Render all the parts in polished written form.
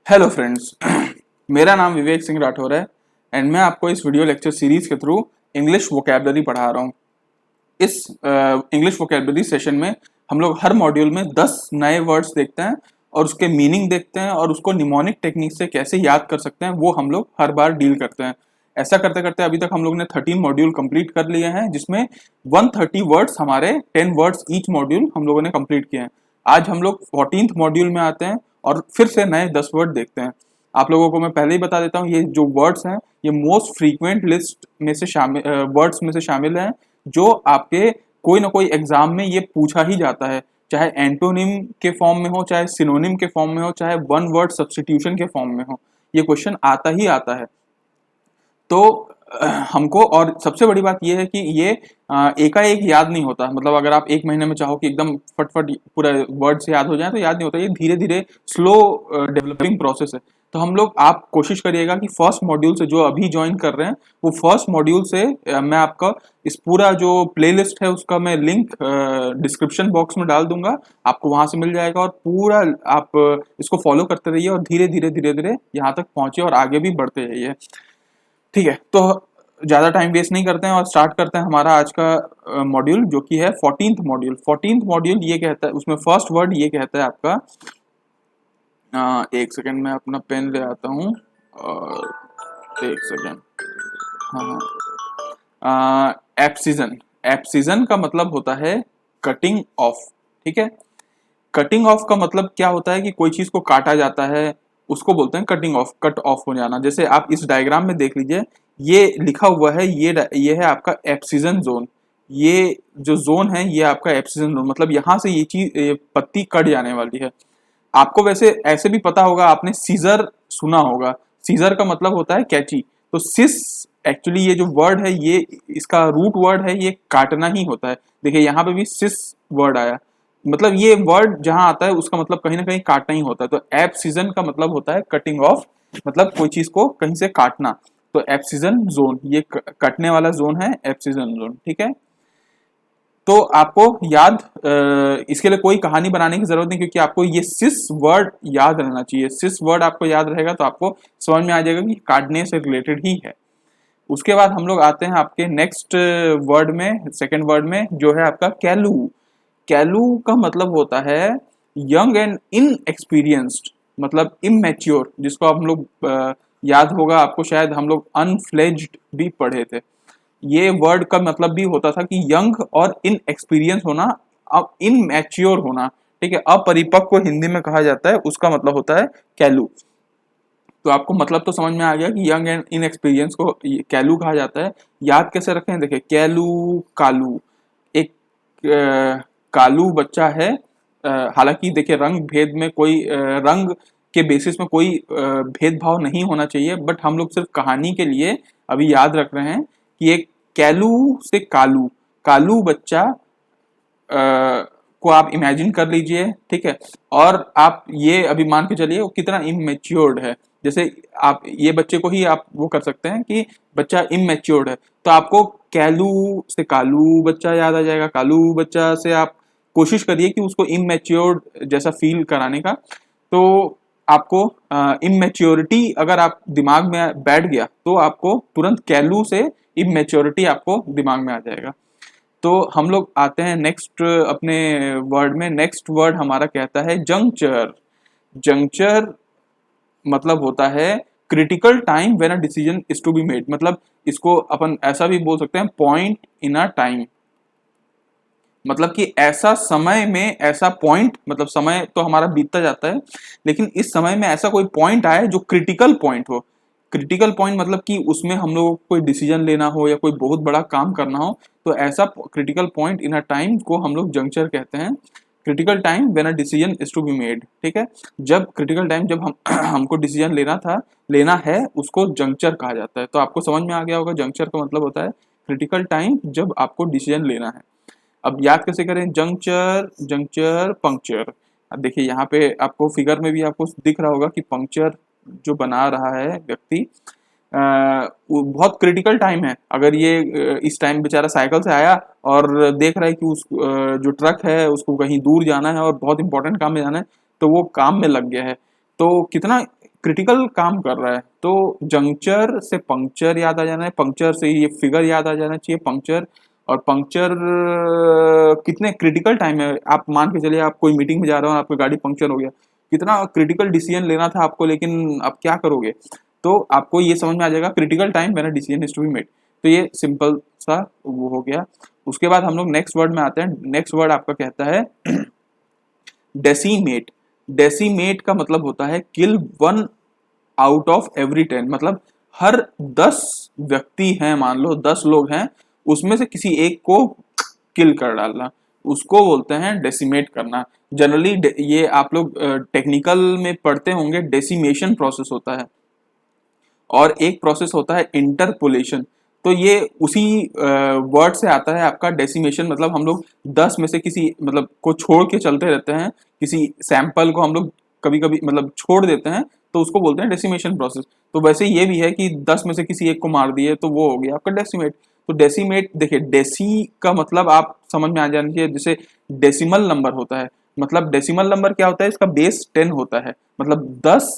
Hello friends मेरा नाम विवेक सिंह राठौर है एंड मैं आपको इस वीडियो लेक्चर सीरीज के थ्रू इंग्लिश वोकैबलरी पढ़ा रहा हूँ। इस इंग्लिश वोकैबलरी सेशन में हम लोग हर मॉड्यूल में 10 नए वर्ड्स देखते हैं और उसके मीनिंग देखते हैं और उसको निमोनिक टेक्निक से कैसे याद कर सकते हैं वो हम लोग हर बार डील करते हैं। ऐसा करते करते अभी तक हम लोग ने 13 मॉड्यूल कंप्लीट कर लिए हैं, जिसमें 130 वर्ड्स हमारे 10 वर्ड्स ईच मॉड्यूल हम लोगों ने कंप्लीट किए हैं। आज हम लोग 14th मॉड्यूल में आते हैं और फिर से नए 10 वर्ड देखते हैं। आप लोगों को मैं पहले ही बता देता हूँ, ये जो वर्ड्स हैं ये मोस्ट फ्रीक्वेंट लिस्ट में से शामिल वर्ड्स में से शामिल हैं, जो आपके कोई ना कोई एग्जाम में ये पूछा ही जाता है, चाहे एंटोनिम के फॉर्म में हो, चाहे सिनोनिम के फॉर्म में हो, चाहे वन वर्ड सब्स्टिट्यूशन के फॉर्म में हो, ये क्वेश्चन आता ही आता है। तो हमको, और सबसे बड़ी बात ये है कि ये एकाएक याद नहीं होता। मतलब अगर आप एक महीने में चाहो कि एकदम फटफट पूरा वर्ड से याद हो जाए तो याद नहीं होता, ये धीरे धीरे स्लो डेवलपिंग प्रोसेस है। तो हम लोग, आप कोशिश करिएगा कि फर्स्ट मॉड्यूल से, जो अभी ज्वाइन कर रहे हैं वो फर्स्ट मॉड्यूल से मैं आपका इस पूरा जो प्लेलिस्ट है उसका मैं लिंक डिस्क्रिप्शन बॉक्स में डाल दूंगा, आपको वहां से मिल जाएगा और पूरा आप इसको फॉलो करते रहिए और धीरे धीरे यहाँ तक पहुंचे और आगे भी बढ़ते जाइए। ठीक है, तो ज़्यादा टाइम वेस्ट नहीं करते हैं और स्टार्ट करते हैं हमारा आज का मॉड्यूल, जो कि है 14th मॉड्यूल। 14th मॉड्यूल ये कहता है, उसमें फर्स्ट वर्ड ये कहता है आपका, एक सेकेंड में अपना पेन ले आता हूँ और एक सेकेंड। हाँ, एप्सिजन। एप्सिजन का मतलब होता है कटिंग ऑफ। ठीक है, कटिंग ऑफ का मतलब क्या होता है कि कोई चीज को काटा जाता है, उसको बोलते हैं कटिंग ऑफ, कट ऑफ हो जाना। जैसे आप इस डायग्राम में देख लीजिए, ये लिखा हुआ है, ये है आपका एप्सिजन जोन। ये जो जोन है ये आपका एप्सिजन जोन, मतलब यहाँ से ये पत्ती कट जाने वाली है। आपको वैसे ऐसे भी पता होगा, आपने सीजर सुना होगा। सीजर का मतलब होता है कैंची। तो सिस, एक्चुअली ये जो वर्ड है, ये इसका रूट वर्ड है, ये काटना ही होता है। देखिए यहाँ पे भी सिस वर्ड आया, मतलब ये वर्ड जहां आता है उसका मतलब कहीं ना कहीं काटना ही होता है। तो एप सीजन का मतलब होता है कटिंग ऑफ, मतलब कोई चीज को कहीं से काटना। तो एप सीजन जोन, ये कटने वाला जोन है एप सीजन जोन। ठीक है, तो आपको याद, इसके लिए कोई कहानी बनाने की जरूरत नहीं, क्योंकि आपको ये सिस वर्ड याद रहना चाहिए। सिस वर्ड आपको याद रहेगा तो आपको समझ में आ जाएगा कि काटने से रिलेटेड ही है। उसके बाद हम लोग आते हैं आपके नेक्स्ट वर्ड में, सेकेंड वर्ड में, जो है आपका कैलू। कैलू का मतलब होता है यंग एंड इनएक्सपीरियंस्ड, मतलब इमेच्योर, जिसको हम लोग याद होगा आपको, शायद हम लोग अनफ्लेज्ड भी पढ़े थे। ये वर्ड का मतलब भी होता था कि यंग और इनएक्सपीरियंस होना, अब इनमैच्योर होना। ठीक है, अपरिपक्व हिंदी में कहा जाता है, उसका मतलब होता है कैलू। तो आपको मतलब तो समझ में आ गया कि यंग एंड इनएक्सपीरियंस को कैलू कहा जाता है। याद कैसे रखें, देखिए कैलू, कालू। एक कालू बच्चा है, हालांकि देखिए रंग भेद में कोई रंग के बेसिस में कोई भेदभाव नहीं होना चाहिए, बट हम लोग सिर्फ कहानी के लिए अभी याद रख रहे हैं कि एक कैलू से कालू, कालू बच्चा को आप इमेजिन कर लीजिए। ठीक है, और आप ये अभी मान के चलिए वो कितना इमेच्योर्ड है। जैसे आप ये बच्चे को ही आप वो कर सकते हैं कि बच्चा इमेच्योर्ड है, तो आपको कैलू से कालू बच्चा याद आ जाएगा। कालू बच्चा से आप कोशिश करिए कि उसको इमेच्योर्ड जैसा फील कराने का, तो आपको इमेच्योरिटी अगर आप दिमाग में बैठ गया तो आपको तुरंत कैलू से इमेच्योरिटी आपको दिमाग में आ जाएगा। तो हम लोग आते हैं नेक्स्ट अपने वर्ड में। नेक्स्ट वर्ड हमारा कहता है जंक्चर। जंक्चर मतलब होता है critical time when a decision is to be made, मतलब इसको अपन ऐसा भी बोल सकते हैं, पॉइंट इन अ टाइम, मतलब कि ऐसा समय में, ऐसा पॉइंट, मतलब समय तो हमारा बीतता जाता है, लेकिन इस समय में ऐसा कोई पॉइंट आए जो क्रिटिकल पॉइंट हो। क्रिटिकल पॉइंट मतलब कि उसमें हम लोगों को कोई डिसीजन लेना हो या कोई बहुत बड़ा काम करना हो, तो ऐसा critical point in a time को हम लोग जंक्चर कहते हैं। Critical time when a decision is to be made. ठीक है, जब क्रिटिकल टाइम, जब हम हमको डिसीजन लेना है, उसको जंक्चर कहा जाता है। तो आपको समझ में आ गया होगा, जंक्चर का मतलब होता है क्रिटिकल टाइम जब आपको डिसीजन लेना है। अब याद कैसे करें, जंक्चर, जंक्चर, पंक्चर। अब देखिए यहाँ पे आपको फिगर में भी आपको दिख रहा होगा कि पंक्चर जो बना रहा है व्यक्ति, वो बहुत क्रिटिकल टाइम है। अगर ये इस टाइम बेचारा साइकिल से आया और देख रहा है कि उस जो ट्रक है उसको कहीं दूर जाना है और बहुत इंपॉर्टेंट काम में जाना है, तो वो काम में लग गया है। तो कितना क्रिटिकल काम कर रहा है, तो जंक्चर से पंक्चर याद आ जाना है, पंक्चर से ये फिगर याद आ जाना चाहिए, पंक्चर। और पंक्चर कितने क्रिटिकल टाइम है, आप मान के चलिए आप कोई मीटिंग में जा रहे हो, आपकी गाड़ी पंक्चर हो गया, कितना क्रिटिकल डिसीजन लेना था आपको, लेकिन आप क्या करोगे, तो आपको ये समझ में आ जाएगा critical time when a decision is to be made. तो ये सिंपल सा वो हो गया। उसके बाद हम लोग नेक्स्ट वर्ड में आते हैं। नेक्स्ट वर्ड आपका कहता है डेसीमेट। डेसीमेट का मतलब होता है किल 1 आउट ऑफ एवरी 10, मतलब हर 10 व्यक्ति हैं, मान लो 10 लोग हैं, उसमें से किसी एक को किल कर डालना, उसको बोलते हैं डेसिमेट करना। जनरली ये आप लोग टेक्निकल में पढ़ते होंगे, डेसिमेशन प्रोसेस होता है और एक प्रोसेस होता है इंटरपोलेशन। तो ये उसी वर्ड से आता है आपका डेसिमेशन, मतलब हम लोग 10 में से किसी मतलब को छोड़ के चलते रहते हैं, किसी सैंपल को हम लोग कभी कभी मतलब छोड़ देते हैं, तो उसको बोलते हैं डेसिमेशन प्रोसेस। तो वैसे ये भी है कि 10 में से किसी एक को मार दिए तो वो हो गया आपका डेसिमेट। तो डेसिमेट देखिए, डेसी का मतलब आप समझ में आ जाना चाहिए, जैसे डेसिमल नंबर होता है, मतलब डेसिमल नंबर क्या होता है, इसका बेस 10 होता है, मतलब 10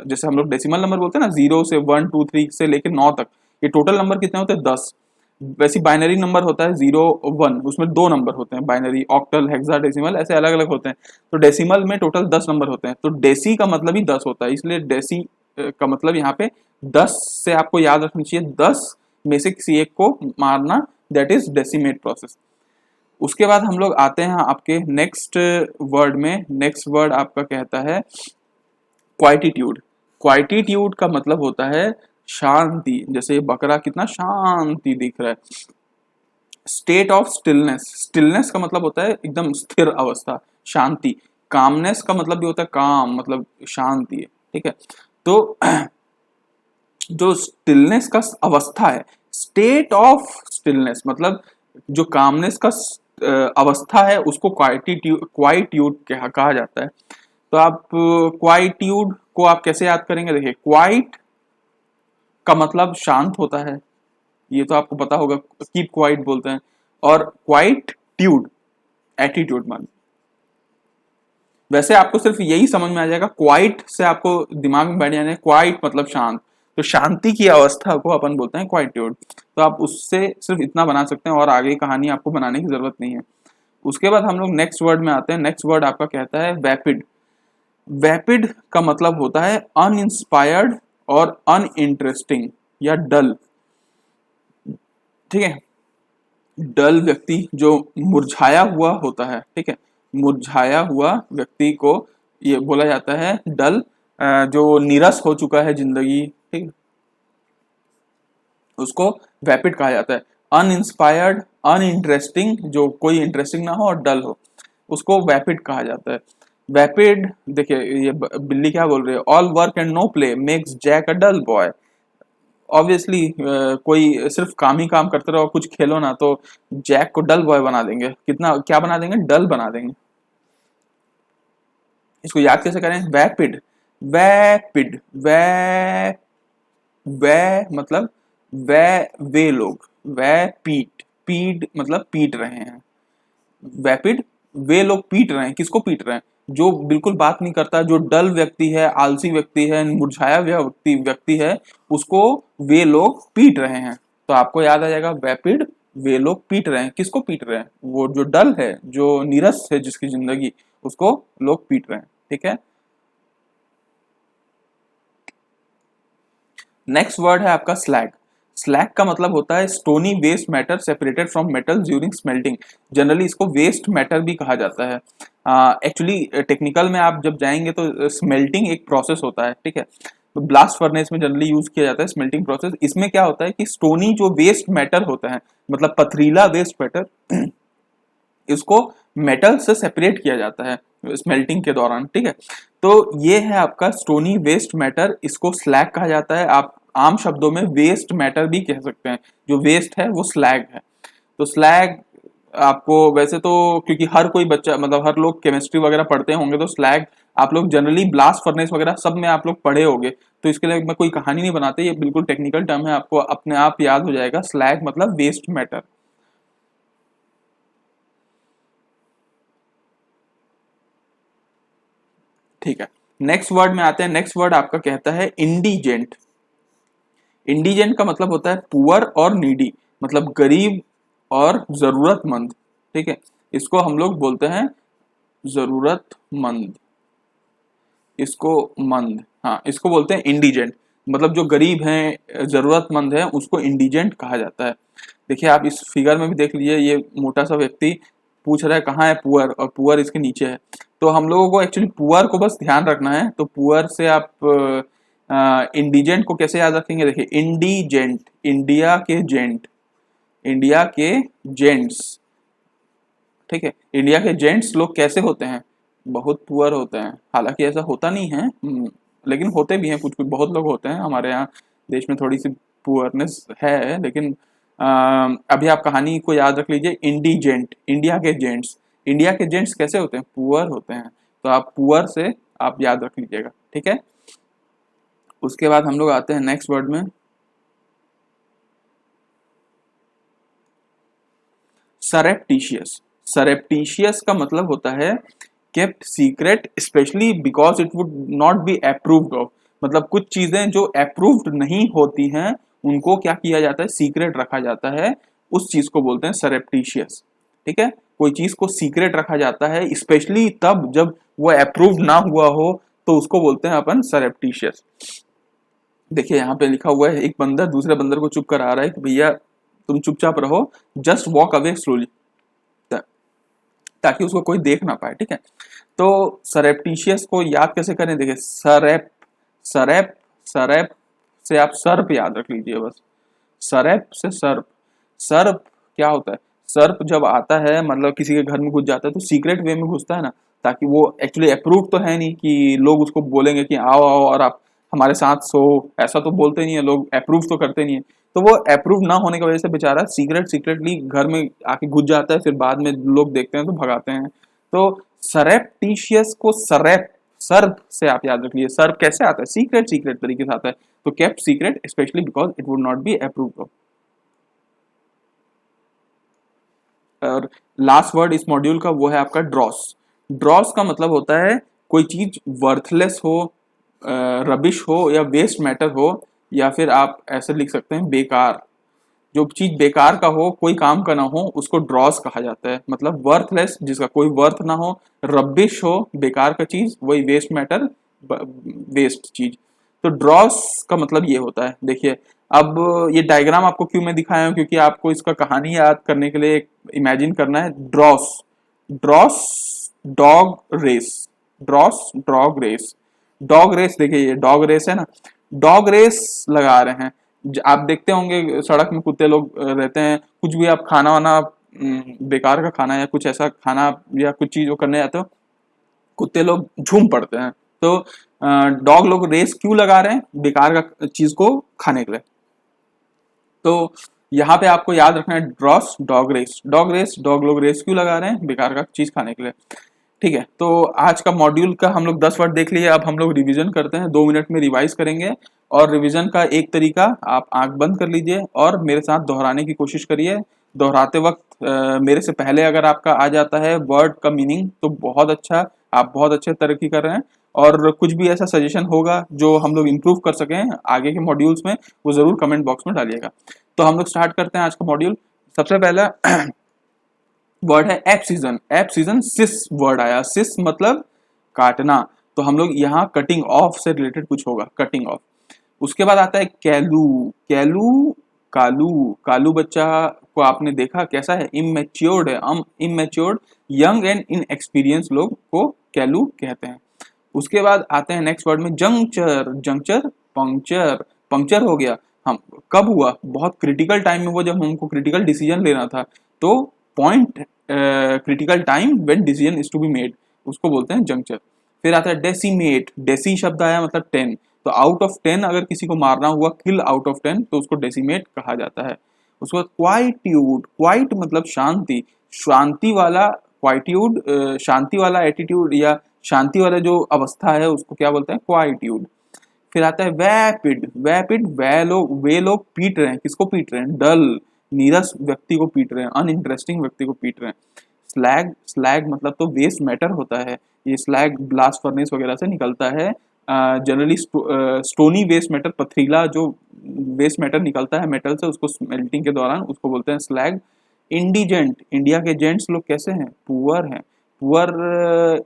जैसे हम लोग डेसिमल नंबर बोलते हैं ना, 0 से 1 2 3 से लेकर 9 तक, ये टोटल नंबर कितने होते हैं 10। वैसे बाइनरी नंबर होता है 0 1, उसमें 2 नंबर होते हैं, बाइनरी, ऑक्टल, हेक्साडेसिमल, ऐसे अलग अलग होते हैं। तो डेसिमल में टोटल 10 नंबर होते हैं, तो डेसी का मतलब ही 10 होता है, इसलिए डेसी का मतलब यहाँ पे 10 से आपको याद रखनी चाहिए, 10 में से किसी एक को मारना, दैट इज डेसिमेट प्रोसेस। उसके बाद हम लोग आते हैं आपके नेक्स्ट वर्ड में। नेक्स्ट वर्ड आपका कहता है क्वाइटिट्यूड। क्वाइटिट्यूड का मतलब होता है शांति, जैसे बकरा कितना शांति दिख रहा है। State of stillness. स्टिलनेस का मतलब होता है एकदम स्थिर अवस्था, शांति। कामनेस का मतलब भी होता है काम, मतलब शांति है, ठीक है। तो जो स्टिलनेस का अवस्था है, स्टेट ऑफ स्टिलनेस, मतलब जो कामनेस का अवस्था है, उसको क्वाइट्यूड कहा जाता है। तो आप क्वाइट्यूड को आप कैसे याद करेंगे, देखिए क्वाइट का मतलब शांत होता है, ये तो आपको पता होगा, कीप क्वाइट बोलते हैं। और क्वाइट ट्यूड एटीट्यूड मान, वैसे आपको सिर्फ यही समझ में आ जाएगा, क्वाइट से आपको दिमाग में बैठ जाने, क्वाइट मतलब शांत, तो शांति की अवस्था को अपन बोलते हैं क्वाइट्यूड। तो आप उससे सिर्फ इतना बना सकते हैं और आगे कहानी आपको बनाने की जरूरत नहीं है। उसके बाद हम लोग नेक्स्ट वर्ड में आते हैं। नेक्स्ट वर्ड आपका कहता है वैपिड। वैपिड का मतलब होता है अनइंस्पायर्ड और अनइंटरेस्टिंग या डल, ठीक है। डल व्यक्ति जो मुरझाया हुआ होता है, ठीक है, मुरझाया हुआ व्यक्ति को ये बोला जाता है डल, जो नीरस हो चुका है जिंदगी, ठीक है, उसको वैपिड कहा जाता है। अनइंस्पायर्ड, अनइंटरेस्टिंग, जो कोई इंटरेस्टिंग ना हो और डल हो, उसको वैपिड कहा जाता है। वैपिड, देखिए ये बिल्ली क्या बोल रही है, all work and no play makes Jack a dull boy. Obviously कोई सिर्फ काम ही काम करते रहो, कुछ खेलो ना, तो जैक को डल बॉय बना देंगे, कितना क्या बना देंगे, डल बना देंगे। इसको याद कैसे करें, वैपिड, वैपिड, वै वै मतलब वै, वे लोग, वै पीट, पीड मतलब पीट रहे हैं, वैपिड, वे लोग पीट रहे हैं, किसको पीट रहे हैं, जो बिल्कुल बात नहीं करता, जो डल व्यक्ति है, आलसी व्यक्ति है, मुरझाया व्यक्ति है, उसको वे लोग पीट रहे हैं। तो आपको याद आ जाएगा वैपिड, वे लोग पीट रहे हैं, किसको पीट रहे हैं, वो जो डल है, जो नीरस है जिसकी जिंदगी, उसको लोग पीट रहे हैं, ठीक है। नेक्स्ट वर्ड है आपका स्लैग। स्लैग का मतलब होता है stony waste matter separated from metal during smelting. Generally इसको वेस्ट मैटर भी कहा जाता है। एक्चुअली टेक्निकल में आप जब जाएंगे तो स्मेल्टिंग एक प्रोसेस होता है, ठीक है, तो ब्लास्ट फर्नेस में जनरली यूज किया जाता है स्मेल्टिंग प्रोसेस। इसमें क्या होता है कि स्टोनी जो वेस्ट मैटर होता है, मतलब पथरीला वेस्ट मैटर, इसको मेटल से सेपरेट किया जाता है स्मेल्टिंग के दौरान, ठीक है। तो ये है आपका स्टोनी वेस्ट मैटर, इसको स्लैग कहा जाता है। आप आम शब्दों में वेस्ट मैटर भी कह सकते हैं, जो वेस्ट है वो स्लैग है। तो स्लैग आपको वैसे तो, क्योंकि हर कोई बच्चा मतलब हर लोग केमिस्ट्री वगैरह पढ़ते होंगे, तो स्लैग आप लोग जनरली ब्लास्ट फर्नेस वगैरह सब में आप लोग पढ़े होंगे, तो इसके लिए मैं कोई कहानी नहीं बनाते, ये बिल्कुल टेक्निकल टर्म है, आपको अपने आप याद हो जाएगा, स्लैग मतलब वेस्ट मैटर। ठीक है, नेक्स्ट वर्ड में आते हैं। नेक्स्ट वर्ड आपका कहता है इंडिजेंट। इंडिजेंट का मतलब होता है पुअर और नीडी, मतलब गरीब और जरूरतमंद। ठीक है, इसको हम लोग बोलते हैं जरूरतमंद, इसको मंद, हाँ इसको बोलते हैं इंडिजेंट। मतलब जो गरीब हैं, जरूरतमंद है, उसको इंडिजेंट कहा जाता है। देखिए आप इस फिगर में भी देख लीजिए, ये मोटा सा व्यक्ति पूछ रहा है कहाँ है पुअर, और पुअर इसके नीचे है। तो हम लोगों को एक्चुअली पुअर को बस ध्यान रखना है। तो पुअर से आप इंडिजेंट को कैसे याद रखेंगे? देखिए इंडिजेंट, इंडिया के जेंट, इंडिया के जेंट्स। ठीक है, इंडिया के जेंट्स लोग कैसे होते हैं? बहुत पुअर होते हैं। हालांकि ऐसा होता नहीं है, लेकिन होते भी हैं, कुछ कुछ बहुत लोग होते हैं हमारे यहाँ देश में, थोड़ी सी पुअरनेस है। लेकिन अभी आप कहानी को याद रख लीजिए, इंडिजेंट, इंडिया के जेंट्स। इंडिया के जेंट्स कैसे होते हैं? पुअर होते हैं। तो आप पुअर से आप याद रख लीजिएगा। ठीक है, उसके बाद हम लोग आते हैं नेक्स्ट वर्ड में, सरप्टिशियस। सरप्टिशियस का मतलब होता है kept secret, specially because it would not be approved of. मतलब कुछ चीजें जो अप्रूव्ड नहीं होती हैं उनको क्या किया जाता है? सीक्रेट रखा जाता है। उस चीज को बोलते हैं सरप्टिशियस। ठीक है, कोई चीज को सीक्रेट रखा जाता है स्पेशली तब जब वो अप्रूव्ड ना हुआ हो, तो उसको बोलते हैं अपन सरप्टिशियस। देखिए यहाँ पे लिखा हुआ है, एक बंदर दूसरे बंदर को चुप करा रहा है कि भैया तुम चुपचाप रहो, जस्ट वॉक अवे स्लोली, ताकि उसको कोई देख ना पाए। ठीक है, तो सरप्टिशियस को याद कैसे करें? देखिए सरप, सरप, सरप से आप सर्प याद रख लीजिए बस। सरप से सर्प। सर्प क्या होता है? सर्प जब आता है, मतलब किसी के घर में घुस जाता है, तो सीक्रेट वे में घुसता है ना, ताकि वो एक्चुअली अप्रूव तो है नहीं कि लोग उसको बोलेंगे कि आओ आओ और आप हमारे साथ सो, ऐसा तो बोलते नहीं है लोग, अप्रूव तो करते नहीं है। तो वो अप्रूव ना होने की वजह से बेचारा सीक्रेटली घर में आके घुस जाता है, फिर बाद में लोग देखते हैं तो भगाते हैं। तो सरप्टिशियस को सरप, सर्प से आप याद रख लीजिए। सर्प कैसे आता है? सीक्रेट, सीक्रेट तरीके से आता है। तो kept secret specially because it would not be approved of. और लास्ट वर्ड इस मॉड्यूल का वो है आपका ड्रॉस। ड्रॉस का मतलब होता है कोई चीज वर्थलेस हो, रबिश हो या वेस्ट मैटर हो, या फिर आप ऐसे लिख सकते हैं बेकार। जो चीज बेकार का हो, कोई काम का ना हो, उसको ड्रॉस कहा जाता है। मतलब वर्थलेस, जिसका कोई वर्थ ना हो, रबिश हो, बेकार का चीज, वही वेस्ट मैटर, वेस्ट चीज। तो ड्रॉस का मतलब ये होता है। देखिए अब ये डायग्राम आपको क्यों मैं दिखाया हूं, क्योंकि आपको इसका कहानी याद करने के लिए इमेजिन करना है। Dross, dross dog race, dross dog race, dog race. देखिए ये डॉग रेस है ना, डॉग रेस लगा रहे हैं। आप देखते होंगे सड़क में कुत्ते लोग रहते हैं, कुछ भी आप खाना वाना बेकार का खाना या कुछ ऐसा खाना या कुछ चीज करने जाते हो, कुत्ते लोग झूम पड़ते हैं। तो डॉग लोग रेस क्यों लगा रहे हैं? बेकार का चीज को खाने के लिए। तो यहाँ पे आपको याद रखना है dross dog race, dog race, dog लोग रेस क्यों लगा रहे हैं? बेकार का चीज खाने के लिए। ठीक है, तो आज का मॉड्यूल का हम लोग 10 वर्ड देख लिए। अब हम लोग रिवीजन करते हैं, 2 मिनट में रिवाइज करेंगे। और रिवीजन का एक तरीका, आप आंख बंद कर लीजिए और मेरे साथ दोहराने की कोशिश करिए। दोहराते वक्त मेरे से पहले अगर आपका आ जाता है वर्ड का मीनिंग तो बहुत अच्छा, आप बहुत अच्छे तरक्की कर रहे हैं। और कुछ भी ऐसा सजेशन होगा जो हम लोग इम्प्रूव कर सकें आगे के मॉड्यूल्स में, वो जरूर कमेंट बॉक्स में डालिएगा। तो हम लोग स्टार्ट करते हैं आज का मॉड्यूल। सबसे पहला वर्ड है एप सीजन। एप सीजन सिस वर्ड आया, सिस मतलब काटना। तो हम लोग यहाँ कटिंग ऑफ से रिलेटेड कुछ होगा, कटिंग ऑफ। उसके बाद आता है कैलू, कैलू, कालू, कालू बच्चा को आपने देखा कैसा है? इमेच्योर्ड है, इमेच्योर्ड, यंग एंड इनएक्सपीरियंस लोग को कैलू कहते हैं। उसके बाद आते हैं नेक्स्ट वर्ड में जंक्चर, जंक्चर पंक्चर, पंक्चर हो गया। हम कब हुआ? बहुत क्रिटिकल टाइम में, वो जब हमको क्रिटिकल डिसीजन लेना था। तो point critical time when decision is to be made, उसको बोलते हैं जंक्चर। फिर आता है डेसीमेट, डेसी शब्द आया मतलब 10। तो आउट ऑफ 10 अगर किसी को मारना हुआ, किल आउट ऑफ 10, तो उसको डेसीमेट कहा जाता है। उसके बाद क्वाइट्यूड, क्वाइट मतलब शांति, शांति वाला, क्वाइट्यूड शांति वाला एटीट्यूड या शांति वाला जो अवस्था है उसको क्या बोलते हैं? क्वाइट्यूड। फिर आता है वैपिड, वैपिड, वे लोग पीट रहे हैं, किसको पीट रहे हैं? डल, नीरस व्यक्ति को पीट रहे हैं, अनइंटरेस्टिंग व्यक्ति को पीट रहे हैं। स्लैग, स्लैग मतलब तो वेस्ट मैटर होता है। ये स्लैग ब्लास्ट फर्नेस वगैरह से निकलता है। जनरली स्टोनी वेस्ट मैटर, पथरीला जो वेस्ट मैटर निकलता है मेटल से, उसको स्मेल्टिंग के दौरान उसको बोलते हैं स्लैग। इंडिजेंट, इंडिया के जेंट्स लोग कैसे हैं? पुअर हैं, पुअर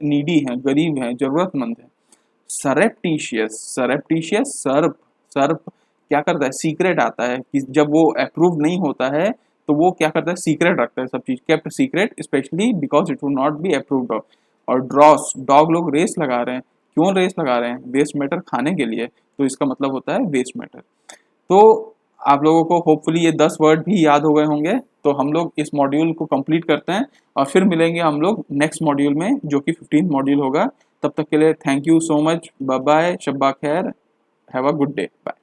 नीडी हैं, गरीब हैं, जरूरतमंद हैं। सरप्टिशियस, सरप्टिशियस सर्प, सर्प क्या करता है? सीक्रेट आता है कि जब वो अप्रूव नहीं होता है तो वो क्या करता है? सीक्रेट रखता है सब चीज, kept secret specially because it would not be approved of. और ड्रॉस, डॉग लोग रेस लगा रहे हैं, क्यों रेस लगा रहे हैं? वेस्ट मैटर खाने के लिए, तो इसका मतलब होता है वेस्ट मैटर। तो आप लोगों को होपफुली ये 10 वर्ड भी याद हो गए होंगे। तो हम लोग इस मॉड्यूल को कंप्लीट करते हैं और फिर मिलेंगे हम लोग नेक्स्ट मॉड्यूल में, जो कि 15th मॉड्यूल होगा। तब तक के लिए thank you so much, bye bye, शब्बा खैर, have a good day, bye.